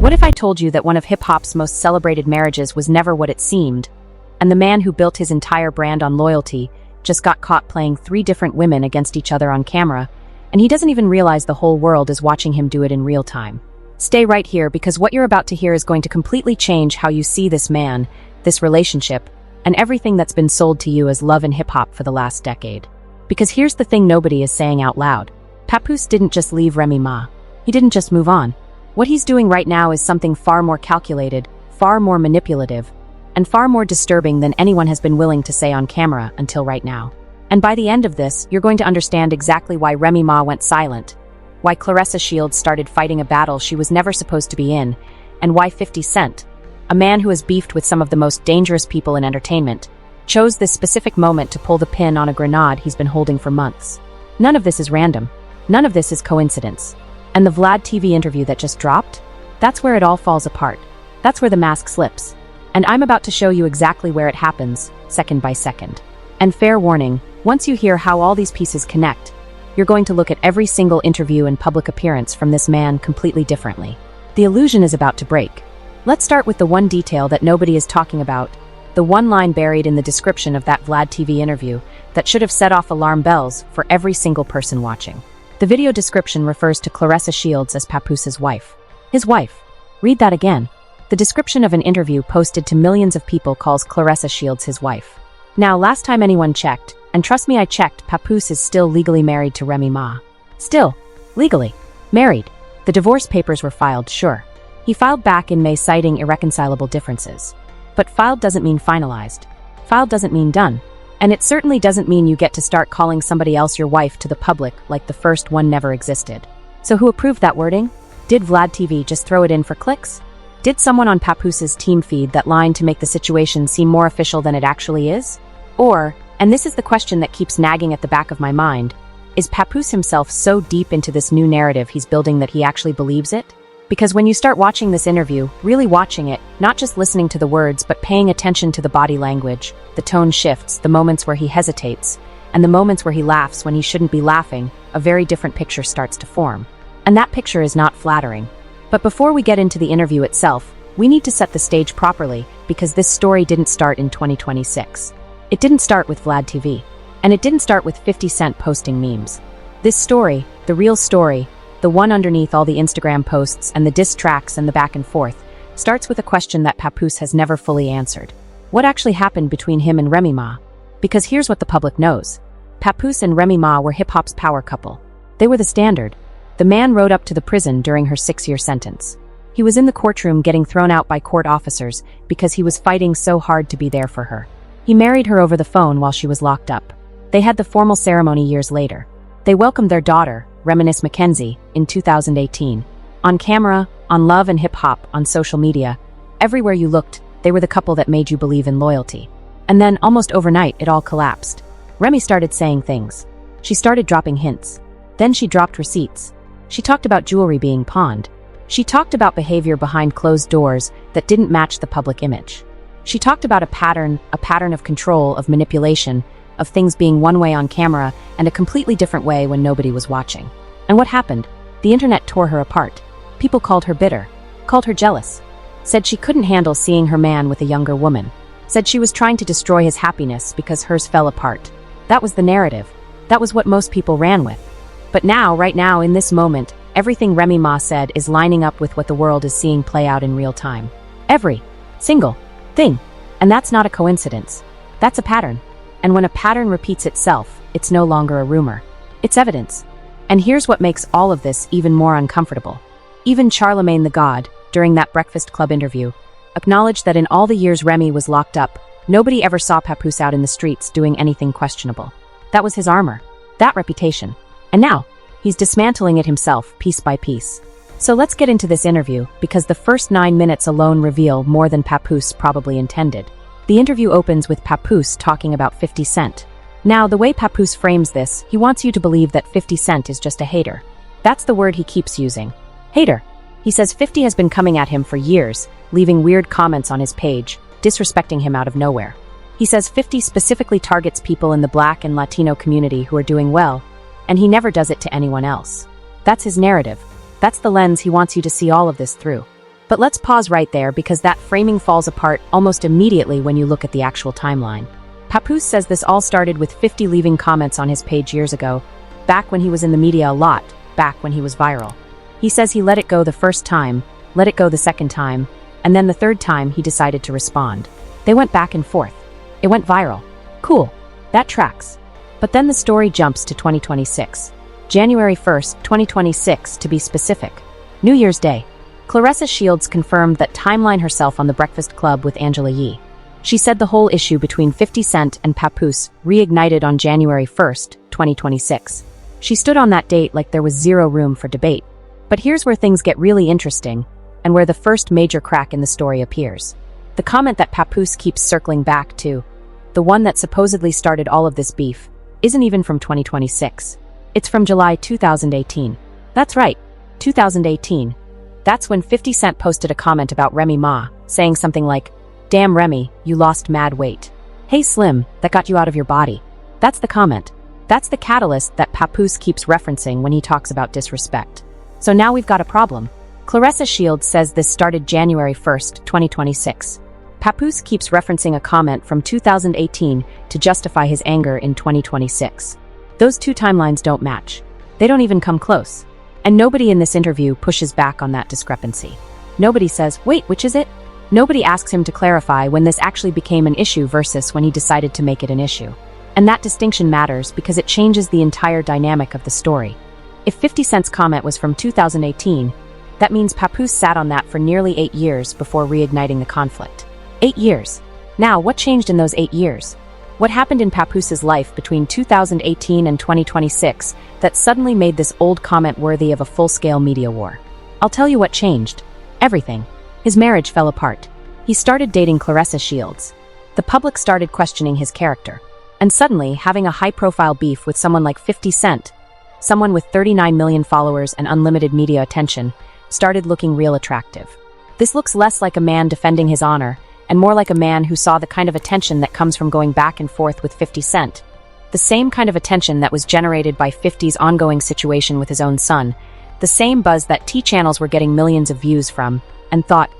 What if I told you that one of hip-hop's most celebrated marriages was never what it seemed, and the man who built his entire brand on loyalty just got caught playing 3 different women against each other on camera, and he doesn't even realize the whole world is watching him do it in real time? Stay right here, because what you're about to hear is going to completely change how you see this man, this relationship, and everything that's been sold to you as love and hip-hop for the last decade. Because here's the thing nobody is saying out loud. Papoose didn't just leave Remy Ma. He didn't just move on. What he's doing right now is something far more calculated, far more manipulative, and far more disturbing than anyone has been willing to say on camera until right now. And by the end of this, you're going to understand exactly why Remy Ma went silent, why Claressa Shields started fighting a battle she was never supposed to be in, and why 50 Cent, a man who has beefed with some of the most dangerous people in entertainment, chose this specific moment to pull the pin on a grenade he's been holding for months. None of this is random. None of this is coincidence. And the Vladtv interview that just dropped? That's where it all falls apart. That's where the mask slips. And I'm about to show you exactly where it happens, second by second. And fair warning, once you hear how all these pieces connect, you're going to look at every single interview and public appearance from this man completely differently. The illusion is about to break. Let's start with the one detail that nobody is talking about, the one line buried in the description of that Vladtv interview that should have set off alarm bells for every single person watching. The video description refers to Claressa Shields as Papoose's wife. His wife. Read that again. The description of an interview posted to millions of people calls Claressa Shields his wife. Now, last time anyone checked, and trust me I checked, Papoose is still legally married to Remy Ma. Still. Legally. Married. The divorce papers were filed, sure. He filed back in May citing irreconcilable differences. But filed doesn't mean finalized. Filed doesn't mean done. And it certainly doesn't mean you get to start calling somebody else your wife to the public like the first one never existed. So who approved that wording? Did Vladtv just throw it in for clicks? Did someone on Papoose's team feed that line to make the situation seem more official than it actually is? Or, and this is the question that keeps nagging at the back of my mind, is Papoose himself so deep into this new narrative he's building that he actually believes it? Because when you start watching this interview, really watching it, not just listening to the words but paying attention to the body language, the tone shifts, the moments where he hesitates, and the moments where he laughs when he shouldn't be laughing, a very different picture starts to form. And that picture is not flattering. But before we get into the interview itself, we need to set the stage properly, because this story didn't start in 2026. It didn't start with Vladtv. And it didn't start with 50 Cent posting memes. This story, the real story, the one underneath all the Instagram posts and the diss tracks and the back and forth, starts with a question that Papoose has never fully answered. What actually happened between him and Remy Ma? Because here's what the public knows. Papoose and Remy Ma were hip-hop's power couple. They were the standard. The man rode up to the prison during her 6-year sentence. He was in the courtroom getting thrown out by court officers because he was fighting so hard to be there for her. He married her over the phone while she was locked up. They had the formal ceremony years later. They welcomed their daughter, Reminisce Mackenzie, in 2018. On camera, on Love and Hip Hop, on social media, everywhere you looked, they were the couple that made you believe in loyalty. And then, almost overnight, it all collapsed. Remy started saying things. She started dropping hints. Then she dropped receipts. She talked about jewelry being pawned. She talked about behavior behind closed doors that didn't match the public image. She talked about a pattern of control, of manipulation, of things being one way on camera and a completely different way when nobody was watching. And what happened? The internet tore her apart. People called her bitter, called her jealous, said she couldn't handle seeing her man with a younger woman, said she was trying to destroy his happiness because hers fell apart. That was the narrative. That was what most people ran with. But now, right now, in this moment, everything Remy Ma said is lining up with what the world is seeing play out in real time. Every single thing. And that's not a coincidence. That's a pattern. And when a pattern repeats itself, it's no longer a rumor. It's evidence. And here's what makes all of this even more uncomfortable. Even Charlemagne the God, during that Breakfast Club interview, acknowledged that in all the years Remy was locked up, nobody ever saw Papoose out in the streets doing anything questionable. That was his armor. That reputation. And now, he's dismantling it himself, piece by piece. So let's get into this interview, because the first 9 minutes alone reveal more than Papoose probably intended. The interview opens with Papoose talking about 50 Cent. Now, the way Papoose frames this, he wants you to believe that 50 Cent is just a hater. That's the word he keeps using. Hater. He says 50 has been coming at him for years, leaving weird comments on his page, disrespecting him out of nowhere. He says 50 specifically targets people in the Black and Latino community who are doing well, and he never does it to anyone else. That's his narrative. That's the lens he wants you to see all of this through. But let's pause right there because that framing falls apart almost immediately when you look at the actual timeline. Papoose says this all started with 50 leaving comments on his page years ago, back when he was in the media a lot, back when he was viral. He says he let it go the first time, let it go the second time, and then the third time he decided to respond. They went back and forth. It went viral. Cool. That tracks. But then the story jumps to 2026. January 1st, 2026 to be specific. New Year's Day. Claressa Shields confirmed that timeline herself on The Breakfast Club with Angela Yee. She said the whole issue between 50 Cent and Papoose reignited on January 1st, 2026. She stood on that date like there was zero room for debate. But here's where things get really interesting, and where the first major crack in the story appears. The comment that Papoose keeps circling back to, the one that supposedly started all of this beef, isn't even from 2026. It's from July 2018. That's right, 2018. That's when 50 Cent posted a comment about Remy Ma, saying something like, "Damn Remy, you lost mad weight. Hey Slim, that got you out of your body." That's the comment. That's the catalyst that Papoose keeps referencing when he talks about disrespect. So now we've got a problem. Claressa Shields says this started January 1st, 2026. Papoose keeps referencing a comment from 2018 to justify his anger in 2026. Those two timelines don't match. They don't even come close. And nobody in this interview pushes back on that discrepancy. Nobody says, wait, which is it? Nobody asks him to clarify when this actually became an issue versus when he decided to make it an issue. And that distinction matters because it changes the entire dynamic of the story. If 50 Cent's comment was from 2018, that means Papoose sat on that for nearly 8 years before reigniting the conflict. 8 years. Now, what changed in those 8 years? What happened in Papoose's life between 2018 and 2026 that suddenly made this old comment worthy of a full-scale media war? I'll tell you what changed. Everything. His marriage fell apart. He started dating Claressa Shields. The public started questioning his character. And suddenly, having a high-profile beef with someone like 50 Cent, someone with 39 million followers and unlimited media attention, started looking real attractive. This looks less like a man defending his honor, and more like a man who saw the kind of attention that comes from going back and forth with 50 Cent. The same kind of attention that was generated by 50's ongoing situation with his own son, the same buzz that T-channels were getting millions of views from, and thought,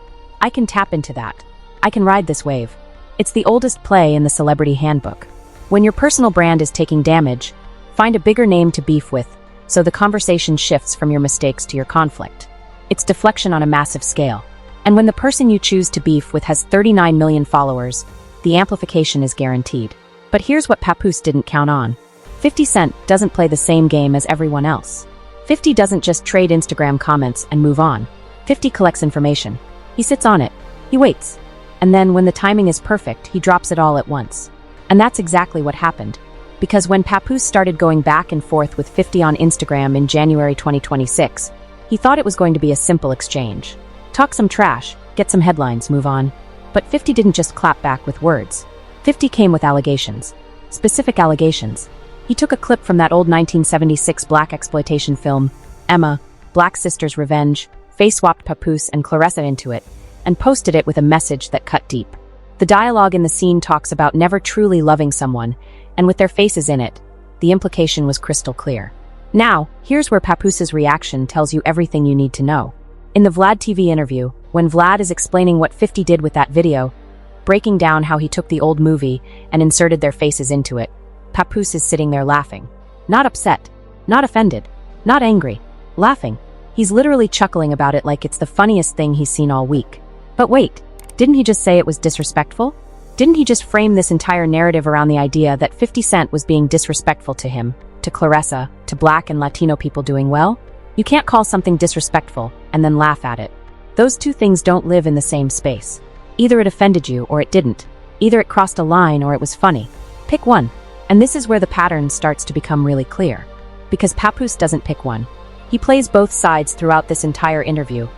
I can tap into that. I can ride this wave. It's the oldest play in the celebrity handbook. When your personal brand is taking damage, find a bigger name to beef with, so the conversation shifts from your mistakes to your conflict. It's deflection on a massive scale. And when the person you choose to beef with has 39 million followers, the amplification is guaranteed. But here's what Papoose didn't count on. 50 Cent doesn't play the same game as everyone else. 50 doesn't just trade Instagram comments and move on. 50 collects information. He sits on it. He waits. And then when the timing is perfect, he drops it all at once. And that's exactly what happened. Because when Papoose started going back and forth with 50 on Instagram in January 2026, he thought it was going to be a simple exchange. Talk some trash, get some headlines, move on. But 50 didn't just clap back with words. 50 came with allegations. Specific allegations. He took a clip from that old 1976 black exploitation film, Emma, Black Sisters Revenge, face-swapped Papoose and Claressa into it, and posted it with a message that cut deep. The dialogue in the scene talks about never truly loving someone, and with their faces in it, the implication was crystal clear. Now, here's where Papoose's reaction tells you everything you need to know. In the Vladtv interview, when Vlad is explaining what 50 did with that video, breaking down how he took the old movie and inserted their faces into it, Papoose is sitting there laughing. Not upset, not offended, not angry, laughing. He's literally chuckling about it like it's the funniest thing he's seen all week. But wait, didn't he just say it was disrespectful? Didn't he just frame this entire narrative around the idea that 50 Cent was being disrespectful to him, to Claressa, to Black and Latino people doing well? You can't call something disrespectful and then laugh at it. Those two things don't live in the same space. Either it offended you or it didn't. Either it crossed a line or it was funny. Pick one. And this is where the pattern starts to become really clear. Because Papoose doesn't pick one. He plays both sides throughout this entire interview.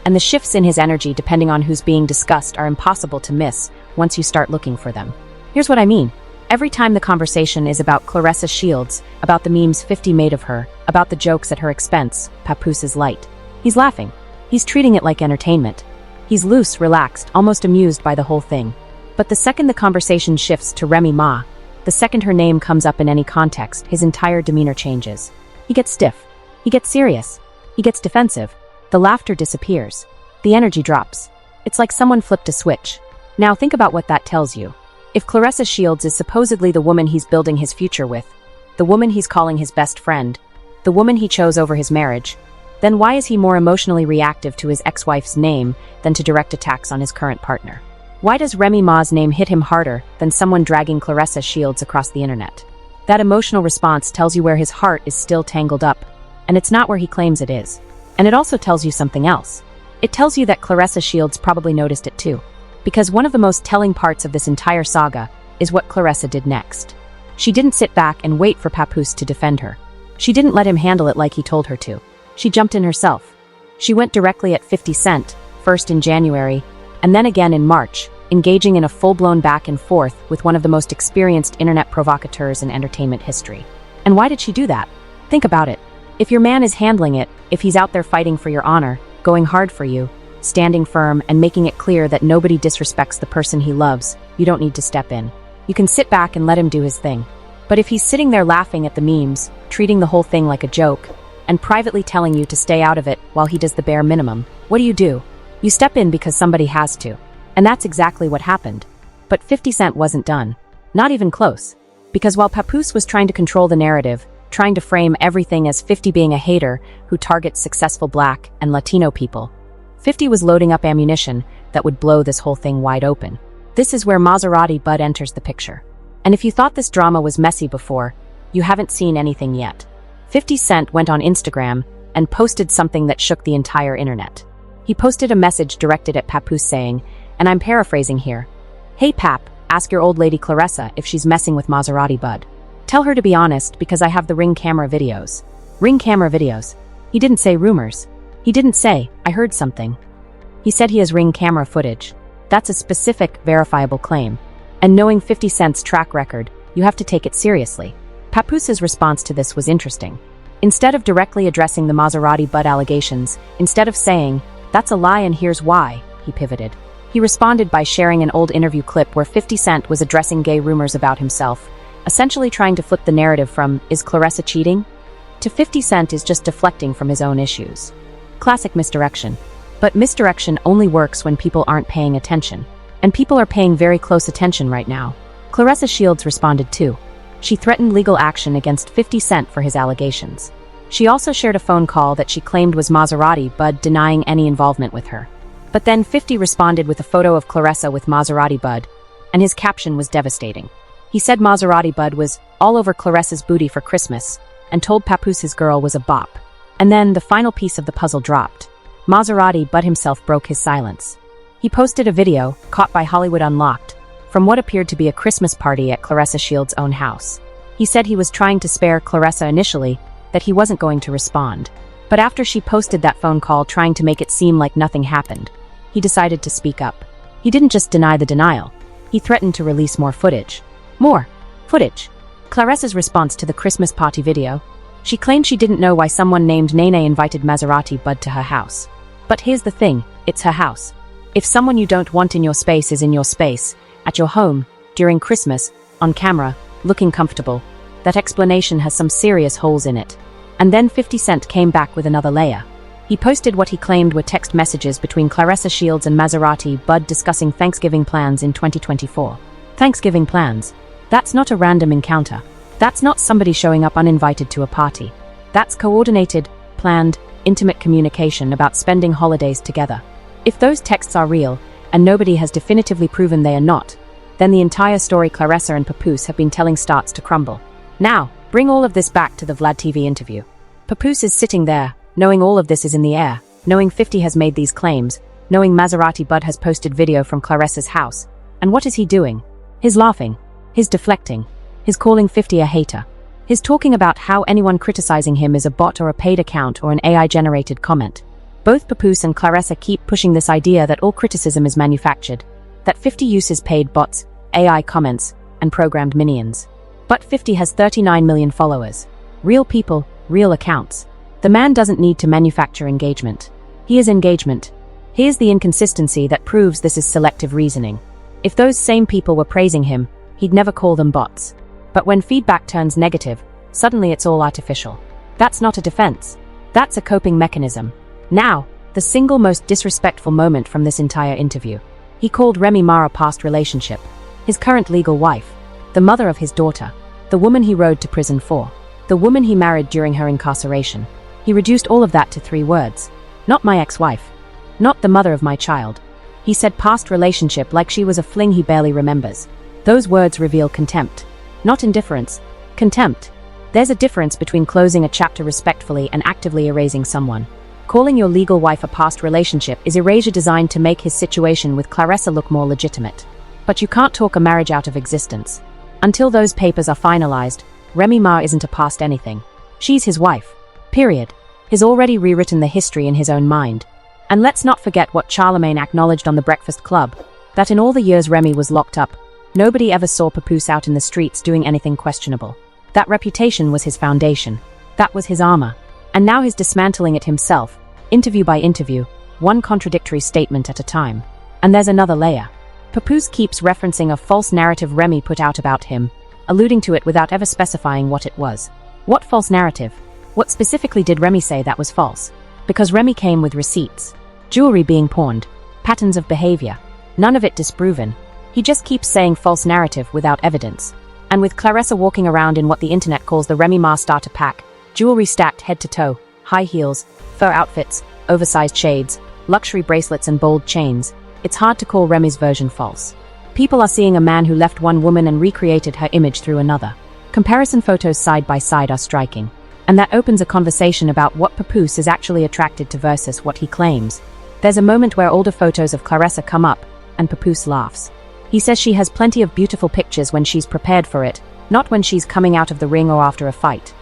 And the shifts in his energy depending on who's being discussed are impossible to miss once you start looking for them. Here's what I mean. Every time the conversation is about Claressa Shields, about the memes 50 made of her, about the jokes at her expense, Papoose is light. He's laughing. He's treating it like entertainment. He's loose, relaxed, almost amused by the whole thing. But the second the conversation shifts to Remy Ma, the second her name comes up in any context, his entire demeanor changes. He gets stiff. He gets serious. He gets defensive. The laughter disappears. The energy drops. It's like someone flipped a switch. Now think about what that tells you. If Claressa Shields is supposedly the woman he's building his future with, the woman he's calling his best friend, the woman he chose over his marriage, then why is he more emotionally reactive to his ex-wife's name than to direct attacks on his current partner? Why does Remy Ma's name hit him harder than someone dragging Claressa Shields across the internet? That emotional response tells you where his heart is still tangled up, and it's not where he claims it is. And it also tells you something else. It tells you that Claressa Shields probably noticed it too, because one of the most telling parts of this entire saga is what Claressa did next. She didn't sit back and wait for Papoose to defend her. She didn't let him handle it like he told her to. She jumped in herself. She went directly at 50 Cent, first in January, and then again in March, engaging in a full-blown back and forth with one of the most experienced internet provocateurs in entertainment history. And why did she do that? Think about it. If your man is handling it, if he's out there fighting for your honor, going hard for you, standing firm and making it clear that nobody disrespects the person he loves, you don't need to step in. You can sit back and let him do his thing. But if he's sitting there laughing at the memes, treating the whole thing like a joke, and privately telling you to stay out of it while he does the bare minimum, what do? You step in because somebody has to. And that's exactly what happened. But 50 Cent wasn't done. Not even close. Because while Papoose was trying to control the narrative, trying to frame everything as 50 being a hater who targets successful Black and Latino people, 50 was loading up ammunition that would blow this whole thing wide open. This is where Maserati Bud enters the picture. And if you thought this drama was messy before, you haven't seen anything yet. 50 Cent went on Instagram and posted something that shook the entire internet. He posted a message directed at Papoose saying, and I'm paraphrasing here, "Hey Pap, ask your old lady Claressa if she's messing with Maserati Bud. Tell her to be honest because I have the Ring camera videos." Ring camera videos. He didn't say rumors. He didn't say, I heard something. He said he has Ring camera footage. That's a specific, verifiable claim. And knowing 50 Cent's track record, you have to take it seriously. Papoose's response to this was interesting. Instead of directly addressing the Maserati Bud allegations, instead of saying, "That's a lie and here's why," he pivoted. He responded by sharing an old interview clip where 50 Cent was addressing gay rumors about himself, essentially trying to flip the narrative from, "Is Claressa cheating?" to 50 Cent is just deflecting from his own issues. Classic misdirection. But misdirection only works when people aren't paying attention. And people are paying very close attention right now. Claressa Shields responded too. She threatened legal action against 50 Cent for his allegations. She also shared a phone call that she claimed was Maserati Bud denying any involvement with her. But then 50 responded with a photo of Claressa with Maserati Bud, and his caption was devastating. He said Maserati Bud was all over Claressa's booty for Christmas, and told Papoose his girl was a bop. And then the final piece of the puzzle dropped. Maserati Bud himself broke his silence. He posted a video, caught by Hollywood Unlocked, from what appeared to be a Christmas party at Claressa Shields' own house. He said he was trying to spare Claressa initially, that he wasn't going to respond. But after she posted that phone call trying to make it seem like nothing happened, he decided to speak up. He didn't just deny the denial. He threatened to release more footage. More footage. Claressa's response to the Christmas party video. She claimed she didn't know why someone named Nene invited Maserati Bud to her house. But here's the thing, it's her house. If someone you don't want in your space is in your space, at your home, during Christmas, on camera, looking comfortable, that explanation has some serious holes in it. And then 50 Cent came back with another layer. He posted what he claimed were text messages between Claressa Shields and Maserati Bud discussing Thanksgiving plans in 2024. Thanksgiving plans. That's not a random encounter. That's not somebody showing up uninvited to a party. That's coordinated, planned, intimate communication about spending holidays together. If those texts are real, and nobody has definitively proven they are not, then the entire story Claressa and Papoose have been telling starts to crumble. Now, bring all of this back to the Vladtv interview. Papoose is sitting there, knowing all of this is in the air, knowing 50 has made these claims, knowing Maserati Bud has posted video from Claressa's house. And what is he doing? He's laughing. He's deflecting. He's calling 50 a hater. He's talking about how anyone criticizing him is a bot or a paid account or an AI-generated comment. Both Papoose and Claressa keep pushing this idea that all criticism is manufactured, that 50 uses paid bots, AI comments, and programmed minions. But 50 has 39 million followers. Real people, real accounts. The man doesn't need to manufacture engagement. He is engagement. Here's the inconsistency that proves this is selective reasoning. If those same people were praising him, he'd never call them bots. But when feedback turns negative, suddenly it's all artificial. That's not a defense. That's a coping mechanism. Now, the single most disrespectful moment from this entire interview. He called Remy Ma a past relationship, his current legal wife, the mother of his daughter, the woman he rode to prison for, the woman he married during her incarceration. He reduced all of that to 3 words. Not my ex-wife. Not the mother of my child. He said past relationship like she was a fling he barely remembers. Those words reveal contempt. Not indifference. Contempt. There's a difference between closing a chapter respectfully and actively erasing someone. Calling your legal wife a past relationship is erasure designed to make his situation with Claressa look more legitimate. But you can't talk a marriage out of existence. Until those papers are finalized, Remy Ma isn't a past anything. She's his wife. Period. He's already rewritten the history in his own mind. And let's not forget what Charlemagne acknowledged on the Breakfast Club, that in all the years Remy was locked up, nobody ever saw Papoose out in the streets doing anything questionable. That reputation was his foundation. That was his armor. And now he's dismantling it himself, interview by interview, one contradictory statement at a time. And there's another layer. Papoose keeps referencing a false narrative Remy put out about him, alluding to it without ever specifying what it was. What false narrative? What specifically did Remy say that was false? Because Remy came with receipts. Jewelry being pawned. Patterns of behavior. None of it disproven. He just keeps saying false narrative without evidence. And with Claressa walking around in what the internet calls the Remy Ma starter pack, jewelry stacked head to toe, high heels, fur outfits, oversized shades, luxury bracelets and bold chains, it's hard to call Remy's version false. People are seeing a man who left one woman and recreated her image through another. Comparison photos side by side are striking. And that opens a conversation about what Papoose is actually attracted to versus what he claims. There's a moment where older photos of Claressa come up, and Papoose laughs. He says she has plenty of beautiful pictures when she's prepared for it, not when she's coming out of the ring or after a fight.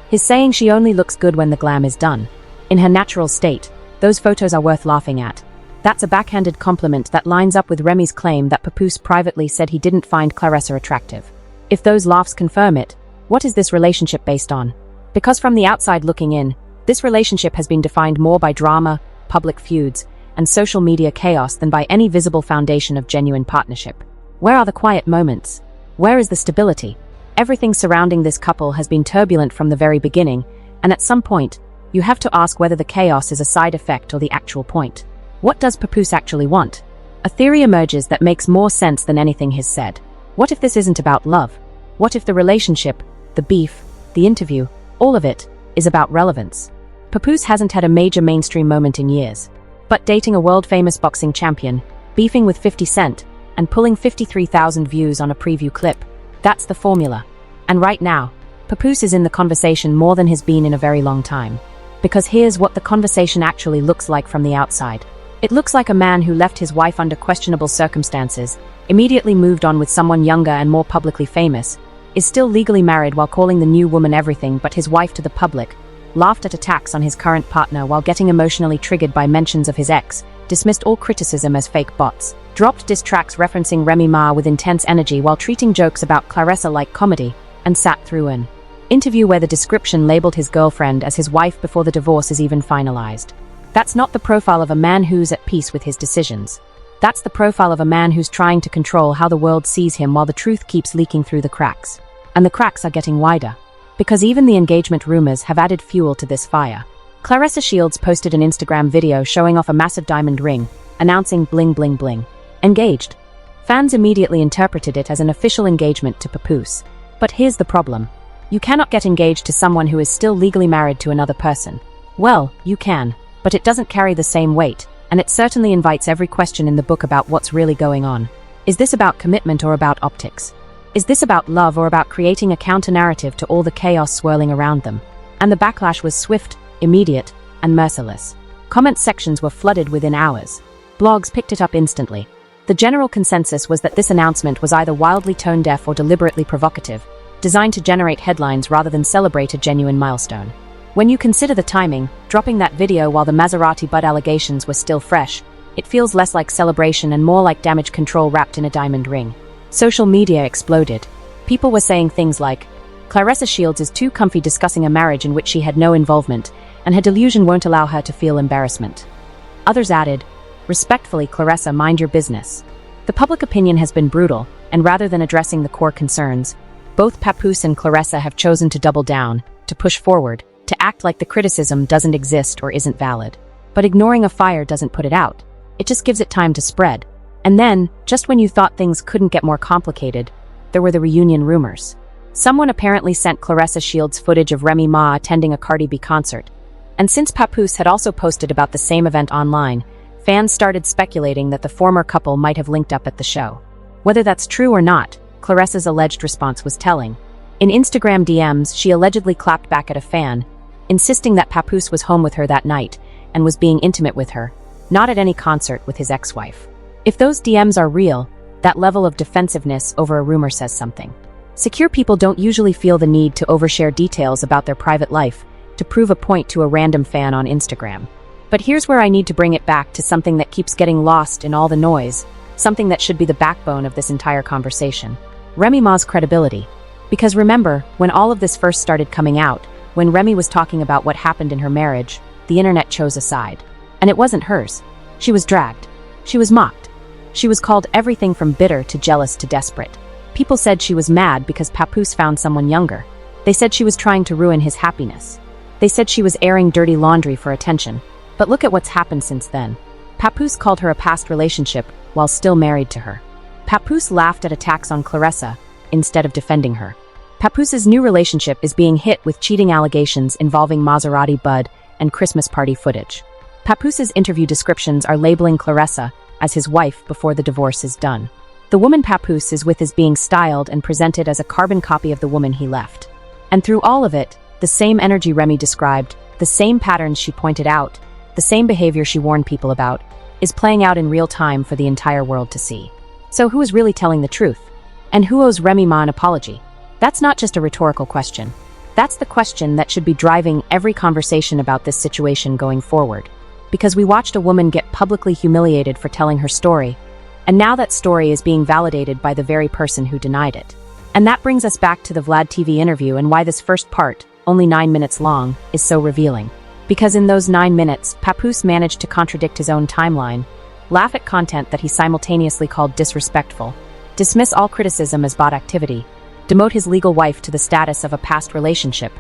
He's saying she only looks good when the glam is done. In her natural state, those photos are worth laughing at. That's a backhanded compliment that lines up with Remy's claim that Papoose privately said he didn't find Claressa attractive. If those laughs confirm it, what is this relationship based on? Because from the outside looking in, this relationship has been defined more by drama, public feuds, and social media chaos than by any visible foundation of genuine partnership. Where are the quiet moments? Where is the stability? Everything surrounding this couple has been turbulent from the very beginning, and at some point, you have to ask whether the chaos is a side effect or the actual point. What does Papoose actually want? A theory emerges that makes more sense than anything he's said. What if this isn't about love? What if the relationship, the beef, the interview, all of it, is about relevance? Papoose hasn't had a major mainstream moment in years. But dating a world-famous boxing champion, beefing with 50 Cent, and pulling 53,000 views on a preview clip, that's the formula. And right now, Papoose is in the conversation more than he's been in a very long time. Because here's what the conversation actually looks like from the outside. It looks like a man who left his wife under questionable circumstances, immediately moved on with someone younger and more publicly famous, is still legally married while calling the new woman everything but his wife to the public, laughed at attacks on his current partner while getting emotionally triggered by mentions of his ex, dismissed all criticism as fake bots, dropped diss tracks referencing Remy Ma with intense energy while treating jokes about Claressa like comedy, and sat through an interview where the description labeled his girlfriend as his wife before the divorce is even finalized. That's not the profile of a man who's at peace with his decisions. That's the profile of a man who's trying to control how the world sees him while the truth keeps leaking through the cracks. And the cracks are getting wider. Because even the engagement rumors have added fuel to this fire. Claressa Shields posted an Instagram video showing off a massive diamond ring, announcing bling bling bling. Engaged. Fans immediately interpreted it as an official engagement to Papoose. But here's the problem. You cannot get engaged to someone who is still legally married to another person. Well, you can, but it doesn't carry the same weight, and it certainly invites every question in the book about what's really going on. Is this about commitment or about optics? Is this about love or about creating a counter-narrative to all the chaos swirling around them? And the backlash was swift, immediate, and merciless. Comment sections were flooded within hours. Blogs picked it up instantly. The general consensus was that this announcement was either wildly tone-deaf or deliberately provocative, designed to generate headlines rather than celebrate a genuine milestone. When you consider the timing, dropping that video while the Maserati Bud allegations were still fresh, it feels less like celebration and more like damage control wrapped in a diamond ring. Social media exploded. People were saying things like, Claressa Shields is too comfy discussing a marriage in which she had no involvement, and her delusion won't allow her to feel embarrassment. Others added, respectfully, Claressa, mind your business. The public opinion has been brutal, and rather than addressing the core concerns, both Papoose and Claressa have chosen to double down, to push forward, to act like the criticism doesn't exist or isn't valid. But ignoring a fire doesn't put it out. It just gives it time to spread. And then, just when you thought things couldn't get more complicated, there were the reunion rumors. Someone apparently sent Claressa Shields footage of Remy Ma attending a Cardi B concert. And since Papoose had also posted about the same event online, fans started speculating that the former couple might have linked up at the show. Whether that's true or not, Claressa's alleged response was telling. In Instagram DMs, she allegedly clapped back at a fan, insisting that Papoose was home with her that night and was being intimate with her, not at any concert with his ex-wife. If those DMs are real, that level of defensiveness over a rumor says something. Secure people don't usually feel the need to overshare details about their private life to prove a point to a random fan on Instagram. But here's where I need to bring it back to something that keeps getting lost in all the noise, something that should be the backbone of this entire conversation. Remy Ma's credibility. Because remember, when all of this first started coming out, when Remy was talking about what happened in her marriage, the internet chose a side. And it wasn't hers. She was dragged. She was mocked. She was called everything from bitter to jealous to desperate. People said she was mad because Papoose found someone younger. They said she was trying to ruin his happiness. They said she was airing dirty laundry for attention. But look at what's happened since then. Papoose called her a past relationship while still married to her. Papoose laughed at attacks on Claressa instead of defending her. Papoose's new relationship is being hit with cheating allegations involving Maserati Bud and Christmas party footage. Papoose's interview descriptions are labeling Claressa as his wife before the divorce is done. The woman Papoose is with is being styled and presented as a carbon copy of the woman he left. And through all of it, the same energy Remy described, the same patterns she pointed out, the same behavior she warned people about, is playing out in real time for the entire world to see. So who is really telling the truth? And who owes Remy Ma an apology? That's not just a rhetorical question. That's the question that should be driving every conversation about this situation going forward. Because we watched a woman get publicly humiliated for telling her story, and now that story is being validated by the very person who denied it. And that brings us back to the Vladtv interview and why this first part, only 9 minutes long, is so revealing. Because in those 9 minutes, Papoose managed to contradict his own timeline, laugh at content that he simultaneously called disrespectful, dismiss all criticism as bot activity, demote his legal wife to the status of a past relationship,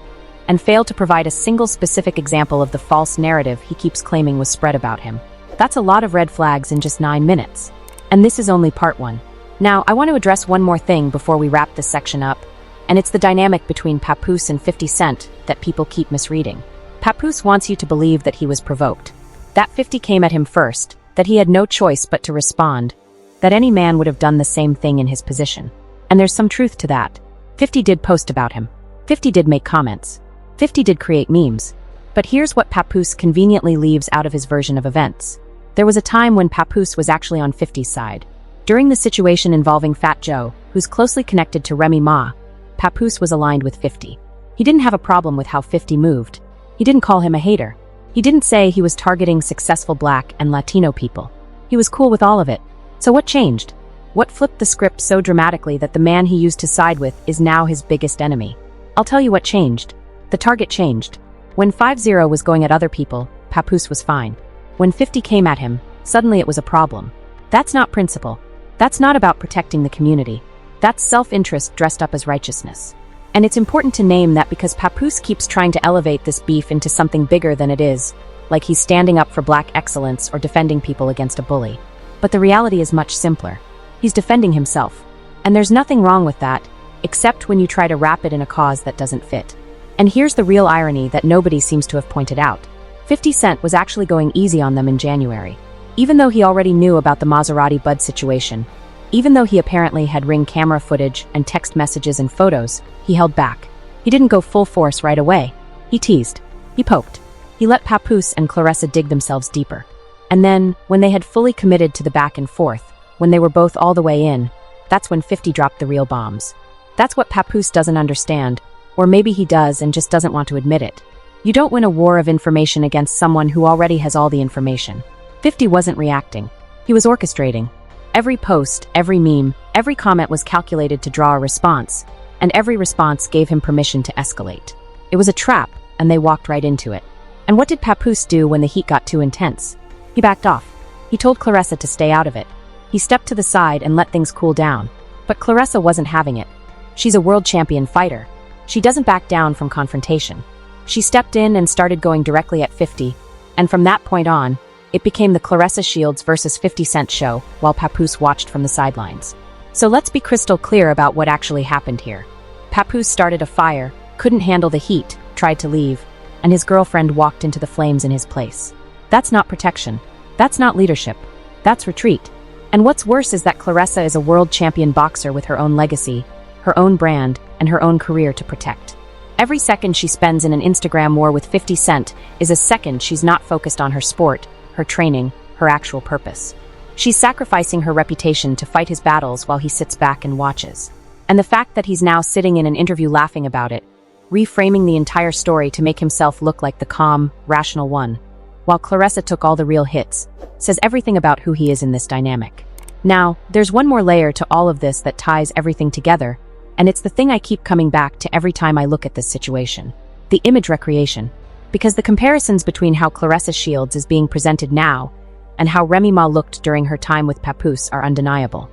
and fail to provide a single specific example of the false narrative he keeps claiming was spread about him. That's a lot of red flags in just 9 minutes. And this is only part 1. Now, I want to address one more thing before we wrap this section up, and it's the dynamic between Papoose and 50 Cent that people keep misreading. Papoose wants you to believe that he was provoked, that 50 came at him first, that he had no choice but to respond, that any man would have done the same thing in his position. And there's some truth to that. 50 did post about him. 50 did make comments. 50 did create memes. But here's what Papoose conveniently leaves out of his version of events. There was a time when Papoose was actually on 50's side. During the situation involving Fat Joe, who's closely connected to Remy Ma, Papoose was aligned with 50. He didn't have a problem with how 50 moved. He didn't call him a hater. He didn't say he was targeting successful Black and Latino people. He was cool with all of it. So what changed? What flipped the script so dramatically that the man he used to side with is now his biggest enemy? I'll tell you what changed. The target changed. When 50 was going at other people, Papoose was fine. When 50 came at him, suddenly it was a problem. That's not principle. That's not about protecting the community. That's self-interest dressed up as righteousness. And it's important to name that because Papoose keeps trying to elevate this beef into something bigger than it is, like he's standing up for Black excellence or defending people against a bully. But the reality is much simpler. He's defending himself. And there's nothing wrong with that, except when you try to wrap it in a cause that doesn't fit. And here's the real irony that nobody seems to have pointed out. 50 Cent was actually going easy on them in January. Even though he already knew about the Maserati Bud situation, even though he apparently had Ring camera footage and text messages and photos, he held back. He didn't go full force right away. He teased. He poked. He let Papoose and Claressa dig themselves deeper. And then, when they had fully committed to the back and forth, when they were both all the way in, that's when 50 dropped the real bombs. That's what Papoose doesn't understand, or maybe he does and just doesn't want to admit it. You don't win a war of information against someone who already has all the information. 50 wasn't reacting. He was orchestrating. Every post, every meme, every comment was calculated to draw a response, and every response gave him permission to escalate. It was a trap, and they walked right into it. And what did Papoose do when the heat got too intense? He backed off. He told Claressa to stay out of it. He stepped to the side and let things cool down. But Claressa wasn't having it. She's a world champion fighter. She doesn't back down from confrontation. She stepped in and started going directly at 50, And from that point on, it became the Claressa Shields versus 50 Cent show while Papoose watched from the sidelines. So let's be crystal clear about what actually happened here. Papoose started a fire, couldn't handle the heat, tried to leave, and his girlfriend walked into the flames in his place. That's not protection. That's not leadership. That's retreat. And what's worse is that Claressa is a world champion boxer with her own legacy, her own brand, and her own career to protect. Every second she spends in an Instagram war with 50 Cent is a second she's not focused on her sport, her training, her actual purpose. She's sacrificing her reputation to fight his battles while he sits back and watches. And the fact that he's now sitting in an interview laughing about it, reframing the entire story to make himself look like the calm, rational one, while Claressa took all the real hits, says everything about who he is in this dynamic. Now, there's one more layer to all of this that ties everything together, and it's the thing I keep coming back to every time I look at this situation. The image recreation. Because the comparisons between how Claressa Shields is being presented now and how Remy Ma looked during her time with Papoose are undeniable.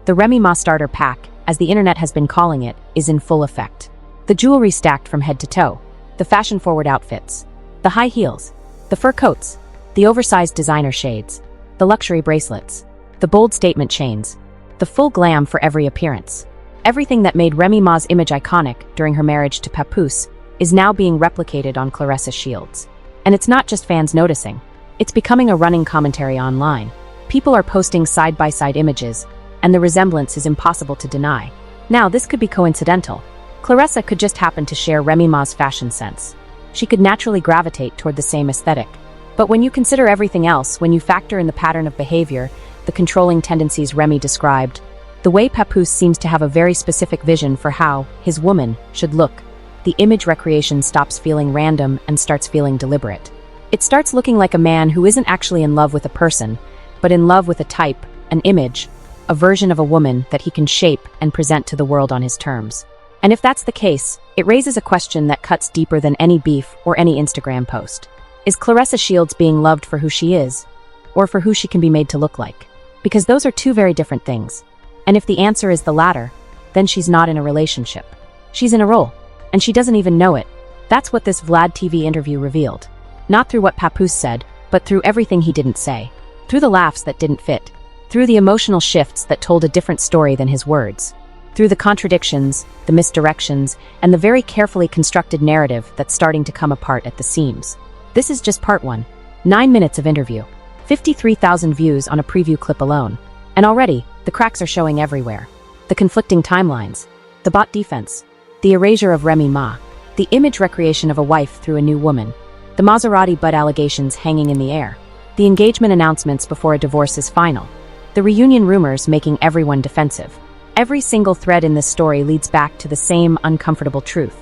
The Remy Ma starter pack, as the internet has been calling it, is in full effect. The jewelry stacked from head to toe, the fashion-forward outfits, the high heels, the fur coats, the oversized designer shades, the luxury bracelets, the bold statement chains, the full glam for every appearance. Everything that made Remy Ma's image iconic during her marriage to Papoose is now being replicated on Claressa Shields. And it's not just fans noticing. It's becoming a running commentary online. People are posting side-by-side images, and the resemblance is impossible to deny. Now, this could be coincidental. Claressa could just happen to share Remy Ma's fashion sense. She could naturally gravitate toward the same aesthetic. But when you consider everything else, when you factor in the pattern of behavior, the controlling tendencies Remy described, the way Papoose seems to have a very specific vision for how his woman should look, the image recreation stops feeling random and starts feeling deliberate. It starts looking like a man who isn't actually in love with a person, but in love with a type, an image, a version of a woman that he can shape and present to the world on his terms. And if that's the case, it raises a question that cuts deeper than any beef or any Instagram post. Is Claressa Shields being loved for who she is, or for who she can be made to look like? Because those are two very different things. And if the answer is the latter, then she's not in a relationship. She's in a role. And she doesn't even know it. That's what this Vladtv interview revealed. Not through what Papoose said, but through everything he didn't say. Through the laughs that didn't fit. Through the emotional shifts that told a different story than his words. Through the contradictions, the misdirections, and the very carefully constructed narrative that's starting to come apart at the seams. This is just part one. 9 minutes of interview. 53,000 views on a preview clip alone. And already, the cracks are showing everywhere. The conflicting timelines. The bot defense. The erasure of Remy Ma, the image recreation of a wife through a new woman, the Maserati Bud allegations hanging in the air, the engagement announcements before a divorce is final, the reunion rumors making everyone defensive. Every single thread in this story leads back to the same uncomfortable truth.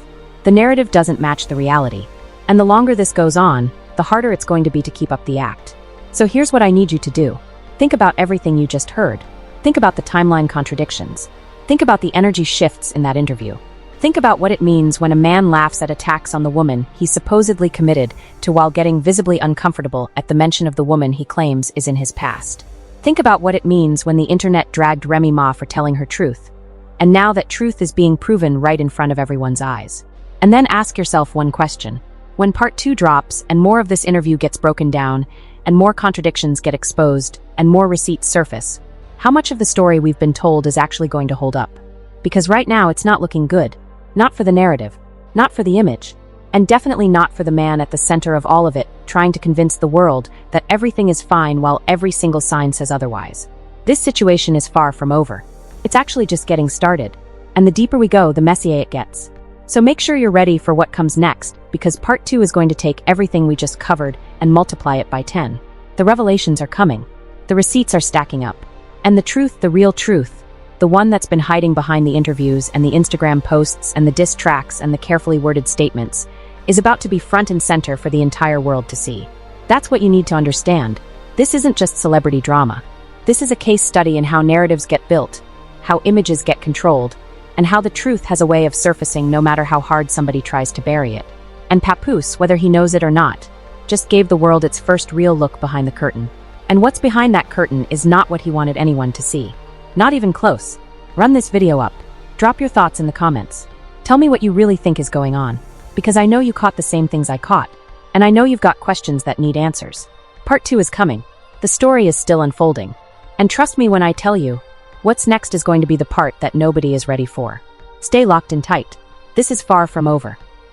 The narrative doesn't match the reality. And the longer this goes on, the harder it's going to be to keep up the act. So here's what I need you to do. Think about everything you just heard. Think about the timeline contradictions. Think about the energy shifts in that interview. Think about what it means when a man laughs at attacks on the woman he's supposedly committed to while getting visibly uncomfortable at the mention of the woman he claims is in his past. Think about what it means when the internet dragged Remy Ma for telling her truth. And now that truth is being proven right in front of everyone's eyes. And then ask yourself one question. When part 2 drops and more of this interview gets broken down, and more contradictions get exposed, and more receipts surface, how much of the story we've been told is actually going to hold up? Because right now it's not looking good. Not for the narrative, not for the image, and definitely not for the man at the center of all of it, trying to convince the world that everything is fine while every single sign says otherwise. This situation is far from over. It's actually just getting started. And the deeper we go, the messier it gets. So make sure you're ready for what comes next, because part 2 is going to take everything we just covered and multiply it by 10. The revelations are coming. The receipts are stacking up. And the truth, the real truth, the one that's been hiding behind the interviews and the Instagram posts and the diss tracks and the carefully worded statements, is about to be front and center for the entire world to see. That's what you need to understand. This isn't just celebrity drama. This is a case study in how narratives get built, how images get controlled, and how the truth has a way of surfacing no matter how hard somebody tries to bury it. And Papoose, whether he knows it or not, just gave the world its first real look behind the curtain. And what's behind that curtain is not what he wanted anyone to see. Not even close. Run this video up. Drop your thoughts in the comments. Tell me what you really think is going on. Because I know you caught the same things I caught. And I know you've got questions that need answers. Part 2 is coming. The story is still unfolding. And trust me when I tell you, what's next is going to be the part that nobody is ready for. Stay locked in tight. This is far from over.